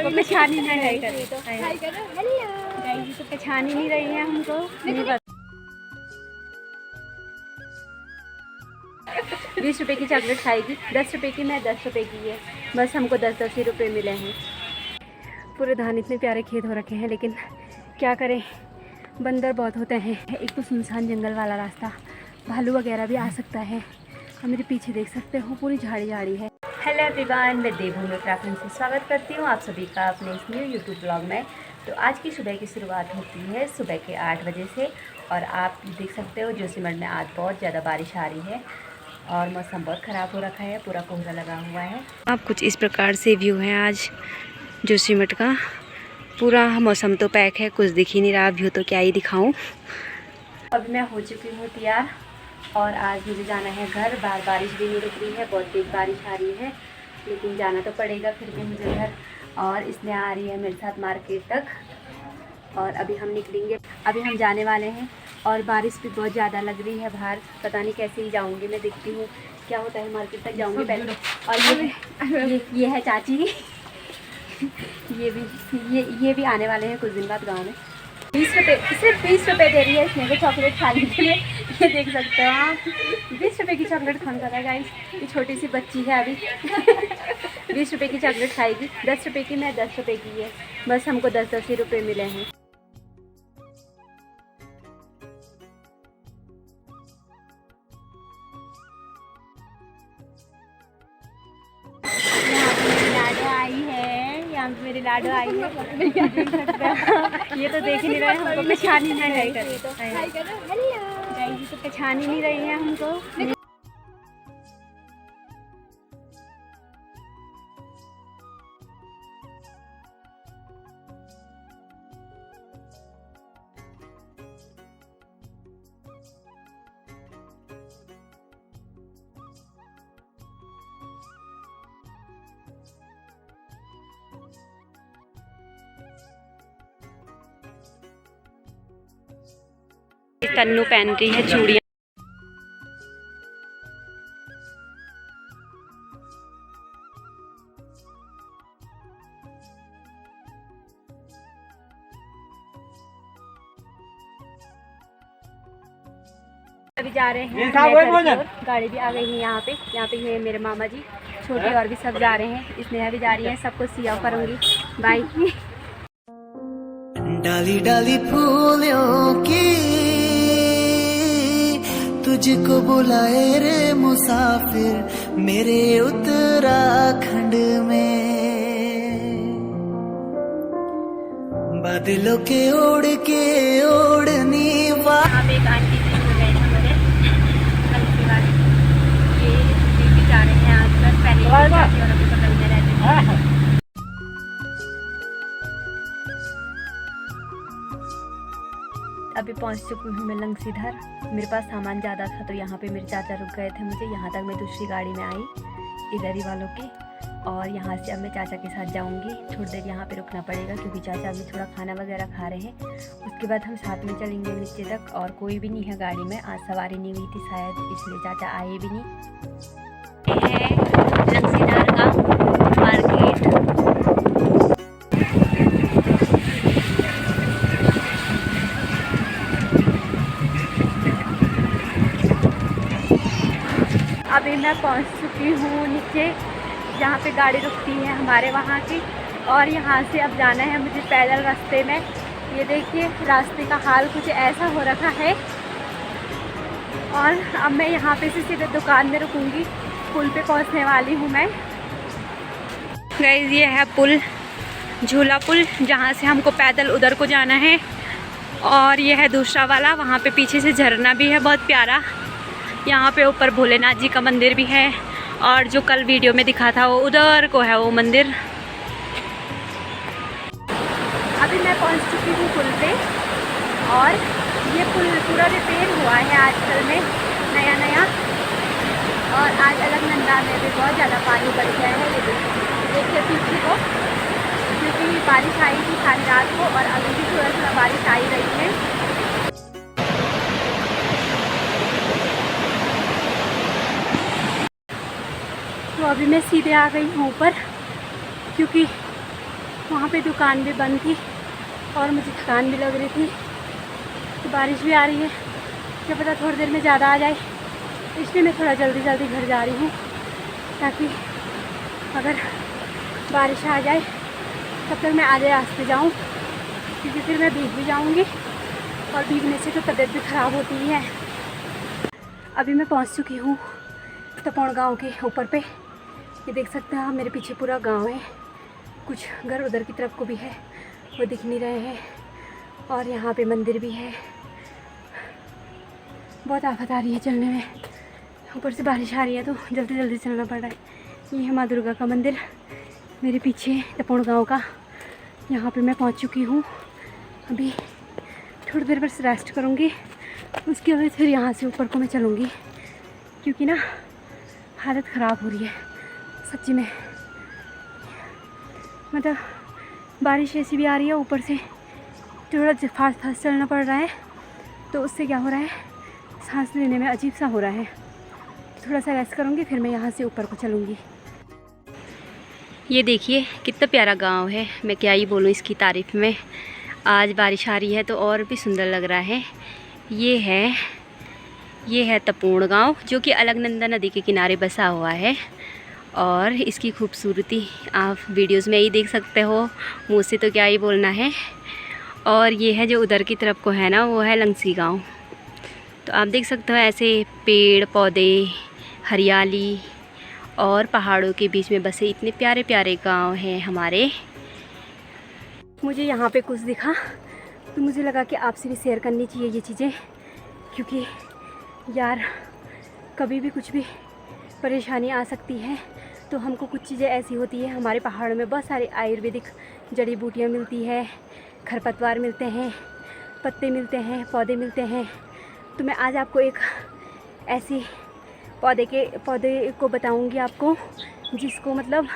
हमको पहचान ही नहीं रही तो पहचान ही नहीं रही है हमको। 20 रुपए की चॉकलेट खाएगी, 10 रुपए की, मैं 10 रुपए की है। बस हमको 10-10 ही रुपये मिले हैं। पूरे धान इतने प्यारे खेत हो रखे हैं, लेकिन क्या करें, बंदर बहुत होते हैं। एक तो सुनसान जंगल वाला रास्ता, भालू वगैरह भी आ सकता है। और मेरे पीछे देख सकते हो पूरी झाड़ी झाड़ी है। हेलो एवरीवन, मैं देवभूमि उत्तराखंड से स्वागत करती हूँ आप सभी का अपने इस न्यू यूट्यूब ब्लॉग में। तो आज की सुबह की शुरुआत होती है सुबह के 8 बजे से, और आप देख सकते हो जोशीमठ में आज बहुत ज़्यादा बारिश आ रही है और मौसम बहुत ख़राब हो रखा है, पूरा कोहरा लगा हुआ है। अब कुछ इस प्रकार से व्यू है आज जोशीमठ का। पूरा मौसम तो पैक है, कुछ दिख ही नहीं रहा, व्यू तो क्या ही दिखाऊं। अब मैं हो चुकी हूँ तैयार और आज मुझे जाना है घर। बारिश भी नहीं रुक रही है, बहुत तेज़ बारिश आ रही है, लेकिन जाना तो पड़ेगा फिर भी मुझे घर। और इसलिए आ रही है मेरे साथ मार्केट तक, और अभी हम निकलेंगे। अभी हम जाने वाले हैं और बारिश भी बहुत ज़्यादा लग रही है बाहर। पता नहीं कैसे ही जाऊँगी, मैं देखती हूँ क्या होता है। मार्केट तक जाऊँगी पहले। और ये है चाची ये भी आने वाले हैं कुछ दिन बाद गाँव में। 20 रुपये, सिर्फ 20 रुपये दे रही है इसमें को चॉकलेट खाने के लिए। ये देख सकते हो आप, 20 रुपये की चॉकलेट खाने का गाइस। ये छोटी सी बच्ची है अभी 20 रुपये की चॉकलेट खाएगी, 10 रुपये की, मैं 10 रुपये की है। बस हमको 10-10 ही रुपये मिले हैं। मेरी लाडो आई है, देख सकते हो। ये तो देख ही नहीं रहे, हमको पहचान ही नहीं रही तो पहचान ही नहीं रही है हमको। तन्नू पहन रही है चूड़ियाँ। अभी जा रहे हैं गाड़ी भी आ गई है यहाँ पे ये मेरे मामा जी, छोटे और भी सब जा रहे हैं। स्नेहा भी जा रही है, सबको सिया करूँगी। बाय। डाली डाली फूलों की तुझको बुलाए रे मुसाफिर मेरे उत्तराखंड में। बादलों के ओढ़ के ओढ़नी आप एक आंटी जी हो गए हमारे ये भी जा रहे हैं आजकल, पहले और अभी बगल में रहते हैं। अभी पहुंच चुकी हूँ मैं लंगसीधर। मेरे पास सामान ज़्यादा था तो यहाँ पे मेरे चाचा रुक गए थे मुझे। यहाँ तक मैं दूसरी गाड़ी में आई इधर ही वालों की, और यहाँ से अब मैं चाचा के साथ जाऊँगी। थोड़ी देर यहाँ पे रुकना पड़ेगा क्योंकि चाचा अभी थोड़ा खाना वगैरह खा रहे हैं। उसके बाद हम साथ में चलेंगे नीचे तक, और कोई भी नहीं है गाड़ी में, आज सवारी नहीं हुई थी शायद, इसलिए चाचा आए भी नहीं। ये है लंगसीधर का मार्केट। अभी मैं पहुंच चुकी हूँ नीचे, जहाँ पे गाड़ी रुकती है हमारे वहाँ की, और यहाँ से अब जाना है मुझे पैदल रास्ते में। ये देखिए रास्ते का हाल कुछ ऐसा हो रखा है, और अब मैं यहाँ पे से सीधे दुकान में रुकूंगी। पुल पे पहुँचने वाली हूँ मैं। गाइस ये है पुल, झूला पुल, जहाँ से हमको पैदल उधर को जाना है। और ये है दूसरा वाला, वहाँ पे पीछे से झरना भी है बहुत प्यारा। यहाँ पे ऊपर भोलेनाथ जी का मंदिर भी है, और जो कल वीडियो में दिखा था वो उधर को है वो मंदिर। अभी मैं पहुँच चुकी हूँ पुल पे, और ये पुल पूरा रिपेयर हुआ है आजकल में नया, और आज अलकनंदा में भी बहुत ज़्यादा पानी बढ़ गया है। ये देखिए पीछे को, क्योंकि बारिश आई थी सारी रात को, और अभी भी थोड़ा बारिश आई रही है। तो अभी मैं सीधे आ गई हूँ ऊपर, क्योंकि वहाँ पे दुकान भी बंद थी और मुझे थकान भी लग रही थी। तो बारिश भी आ रही है, क्या पता थोड़ी देर में ज़्यादा आ जाए, इसलिए मैं थोड़ा जल्दी जल्दी घर जा रही हूँ, ताकि अगर बारिश आ जाए तब तक मैं आधे रास्ते जाऊँ, क्योंकि फिर मैं भीग भी जाऊँगी और भीगने से तो तबीयत भी ख़राब होती है। अभी मैं पहुँच चुकी हूँ तपोड़ गांव के ऊपर पे। ये देख सकते हैं आप, मेरे पीछे पूरा गांव है, कुछ घर उधर की तरफ को भी है, वो दिख नहीं रहे हैं, और यहाँ पे मंदिर भी है। बहुत आफत आ रही है चलने में, ऊपर से बारिश आ रही है तो जल्दी जल्दी चलना पड़ रहा है। ये है माँ दुर्गा का मंदिर मेरे पीछे तपोड़ गांव का। यहाँ पे मैं पहुँच चुकी हूँ। अभी थोड़ी देर बस रेस्ट करूँगी, उसके बाद फिर यहाँ से ऊपर को मैं चलूँगी, क्योंकि ना हालत ख़राब हो रही है सच्ची में। मतलब बारिश ऐसी भी आ रही है, ऊपर से थोड़ा फास्ट फास्ट चलना पड़ रहा है, तो उससे क्या हो रहा है, सांस लेने में अजीब सा हो रहा है। थोड़ा सा रेस्ट करूँगी, फिर मैं यहाँ से ऊपर को चलूँगी। ये देखिए कितना प्यारा गांव है, मैं क्या ही बोलूँ इसकी तारीफ़ में। आज बारिश आ रही है तो और भी सुंदर लग रहा है। ये है तपोड़ गांव, जो कि अलकनंदा नदी के किनारे बसा हुआ है, और इसकी खूबसूरती आप वीडियोस में ही देख सकते हो, मुँह से तो क्या ही बोलना है। और ये है जो उधर की तरफ को है ना, वो है लंगसी गांव। तो आप देख सकते हो ऐसे पेड़ पौधे, हरियाली और पहाड़ों के बीच में बसे इतने प्यारे प्यारे गांव हैं हमारे। मुझे यहाँ पे कुछ दिखा तो मुझे लगा कि आपसे भी शेयर करनी चाहिए ये चीज़ें, क्योंकि यार कभी भी कुछ भी परेशानी आ सकती है। तो हमको कुछ चीज़ें ऐसी होती है, हमारे पहाड़ों में बहुत सारी आयुर्वेदिक जड़ी बूटियाँ मिलती है, खरपतवार मिलते हैं, पत्ते मिलते हैं, पौधे मिलते हैं। तो मैं आज आपको एक ऐसी पौधे को बताऊंगी आपको, जिसको मतलब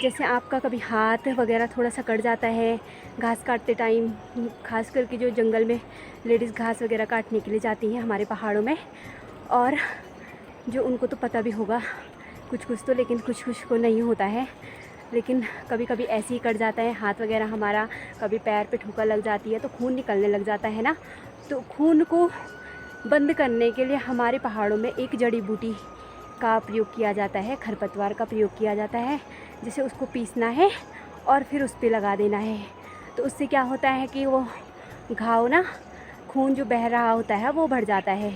जैसे आपका कभी हाथ वगैरह थोड़ा सा कट जाता है घास काटते टाइम, खास करके जो जंगल में लेडीज़ घास वगैरह काटने के लिए जाती हैं हमारे पहाड़ों में, और जो उनको तो पता भी होगा कुछ कुछ तो, लेकिन कुछ कुछ को नहीं होता है। लेकिन कभी कभी ऐसे ही कट जाता है हाथ वगैरह हमारा, कभी पैर पे ठोकर लग जाती है तो खून निकलने लग जाता है ना। तो खून को बंद करने के लिए हमारे पहाड़ों में एक जड़ी बूटी का प्रयोग किया जाता है, खरपतवार का प्रयोग किया जाता है। जैसे उसको पीसना है और फिर उस पर लगा देना है, तो उससे क्या होता है कि वो घाव ना, खून जो बह रहा होता है वो बढ़ जाता है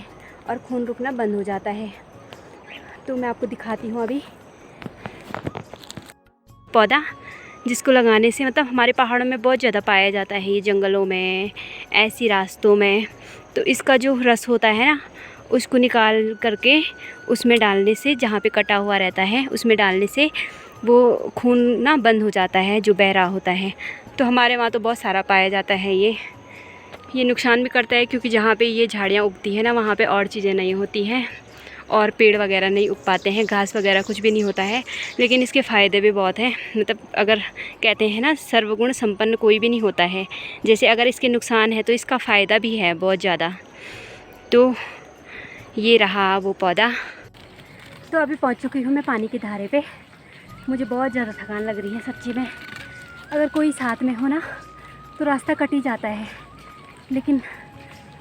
और खून रुकना बंद हो जाता है। तो मैं आपको दिखाती हूँ अभी पौधा, जिसको लगाने से मतलब हमारे पहाड़ों में बहुत ज़्यादा पाया जाता है, ये जंगलों में, ऐसी रास्तों में। तो इसका जो रस होता है ना, उसको निकाल करके उसमें डालने से, जहाँ पे कटा हुआ रहता है उसमें डालने से वो खून ना बंद हो जाता है जो बह रहा होता है। तो हमारे वहाँ तो बहुत सारा पाया जाता है ये नुकसान भी करता है, क्योंकि जहाँ पे ये झाड़ियाँ उगती हैं ना, वहाँ पे और चीज़ें नहीं होती हैं और पेड़ वगैरह नहीं उग पाते हैं, घास वगैरह कुछ भी नहीं होता है। लेकिन इसके फ़ायदे भी बहुत हैं। मतलब अगर कहते हैं ना, सर्वगुण संपन्न कोई भी नहीं होता है, जैसे अगर इसके नुकसान है तो इसका फ़ायदा भी है बहुत ज़्यादा। तो ये रहा वो पौधा। तो अभी पहुंच चुकी हूँ मैं पानी के धारे पे। मुझे बहुत ज़्यादा थकान लग रही है सच्ची में। अगर कोई साथ में हो ना तो रास्ता कट ही जाता है, लेकिन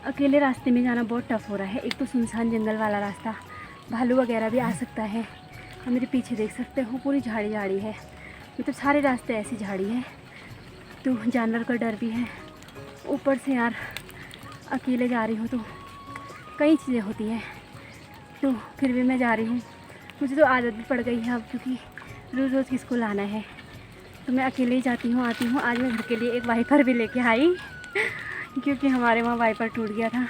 अकेले रास्ते में जाना बहुत टफ़ हो रहा है। एक तो सुनसान जंगल वाला रास्ता, भालू वगैरह भी आ सकता है। और मेरे पीछे देख सकते हो पूरी झाड़ी झाड़ी है, मतलब सारे रास्ते ऐसी झाड़ी है, तो जानवर का डर भी है। ऊपर से यार अकेले जा रही हूँ तो कई चीज़ें होती हैं, तो फिर भी मैं जा रही हूँ। मुझे तो आदत भी पड़ गई है अब, क्योंकि रोज़ रोज़ किसको लाना है, तो मैं अकेले ही जाती हूँ आती हूँ। आज मैं घर के लिए एक वाइपर भी लेके आई क्योंकि हमारे वहाँ वाइपर टूट गया था,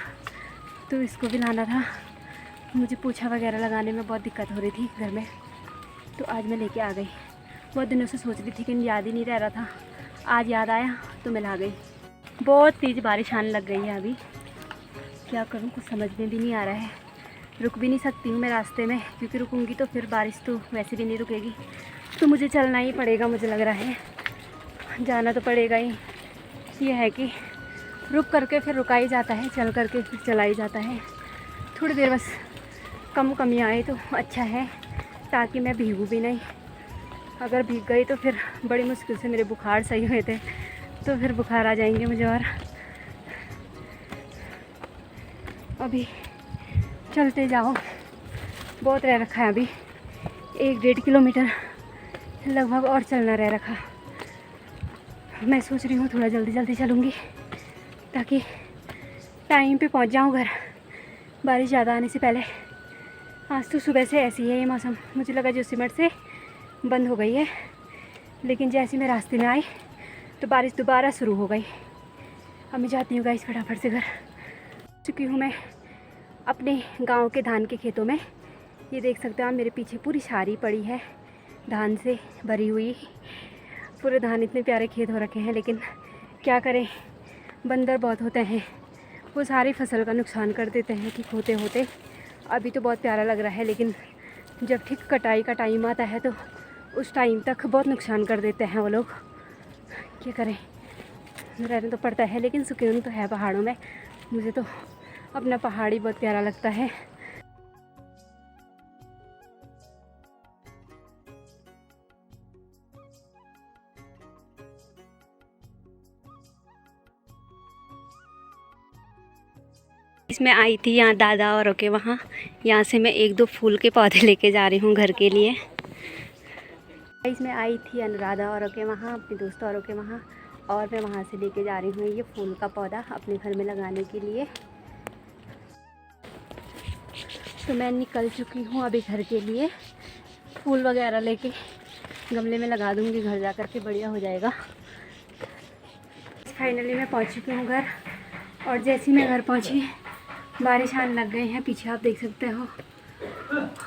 तो इसको भी लाना था। मुझे पोछा वगैरह लगाने में बहुत दिक्कत हो रही थी घर में, तो आज मैं लेके आ गई। बहुत दिनों से सोच रही थी, लेकिन याद ही नहीं रह रहा था। आज याद आया तो मैं ला गई। बहुत तेज़ बारिश आने लग गई है अभी, क्या करूँ कुछ समझ में भी नहीं आ रहा है। रुक भी नहीं सकती हूँ मैं रास्ते में, क्योंकि रुकूंगी तो फिर बारिश तो वैसे भी नहीं रुकेगी। तो मुझे चलना ही पड़ेगा, मुझे लग रहा है जाना तो पड़ेगा ही। ये है कि रुक करके फिर रुका ही जाता है, चल करके फिर चला ही जाता है। थोड़ी देर बस कम कमी आए तो अच्छा है, ताकि मैं भीगूँ भी नहीं। अगर भीग गई तो फिर बड़ी मुश्किल से मेरे बुखार सही हुए थे, तो फिर बुखार आ जाएंगे मुझे। और अभी चलते जाओ, बहुत रह रखा है अभी, 1-1.5 किलोमीटर लगभग और चलना रह रखा। मैं सोच रही हूँ थोड़ा जल्दी जल्दी चलूँगी ताकि टाइम पे पहुँच जाऊँ घर, बारिश ज़्यादा आने से पहले। आज तो सुबह से ऐसी है ये मौसम, मुझे लगा जो सिमट से बंद हो गई है, लेकिन जैसे मैं रास्ते में आई तो बारिश दोबारा शुरू हो गई। अब मैं जाती हूँ गाइस फटाफट से घर। चुकी हूँ मैं अपने गांव के धान के खेतों में। ये देख सकते हो आप, मेरे पीछे पूरी सारी पड़ी है धान से भरी हुई। पूरे धान इतने प्यारे खेत हो रखे हैं, लेकिन क्या करें, बंदर बहुत होते हैं, वो सारी फसल का नुकसान कर देते हैं ठीक होते होते। अभी तो बहुत प्यारा लग रहा है, लेकिन जब ठीक कटाई का टाइम आता है तो उस टाइम तक बहुत नुकसान कर देते हैं वो लोग। क्या करें, रहना तो पड़ता है, लेकिन सुकून तो है पहाड़ों में। मुझे तो अपना पहाड़ ही बहुत प्यारा लगता है। इसमें आई थी यहाँ दादा औरों के वहाँ, यहाँ से मैं 1-2 फूल के पौधे लेके जा रही हूँ घर के लिए। इसमें आई थी अनुराधा औरों के वहाँ, अपने दोस्तों औरों के वहाँ, और मैं वहाँ से लेके जा रही हूँ ये फूल का पौधा अपने घर में लगाने के लिए। तो मैं निकल चुकी हूँ अभी घर के लिए, फूल वगैरह लेके गमले में लगा दूँगी, घर जा कर के बढ़िया हो जाएगा। फाइनली मैं पहुँच चुकी हूँ घर, और जैसे ही मैं घर पहुँची बारिश आने लग गई है, पीछे आप देख सकते हो।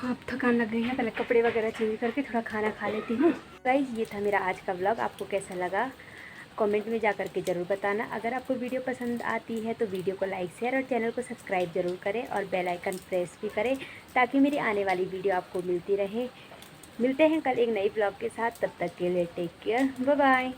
अब थकान लग गई है, पहले कपड़े वगैरह चेंज करके थोड़ा खाना खा लेती हूँ। गाइस ये था मेरा आज का व्लॉग, आपको कैसा लगा कमेंट में जा कर के ज़रूर बताना। अगर आपको वीडियो पसंद आती है तो वीडियो को लाइक शेयर और चैनल को सब्सक्राइब ज़रूर करें, और बेल आइकन प्रेस भी करें ताकि मेरी आने वाली वीडियो आपको मिलती रहे। मिलते हैं कल एक नई ब्लॉग के साथ, तब तक के लिए टेक केयर, बाय बाय।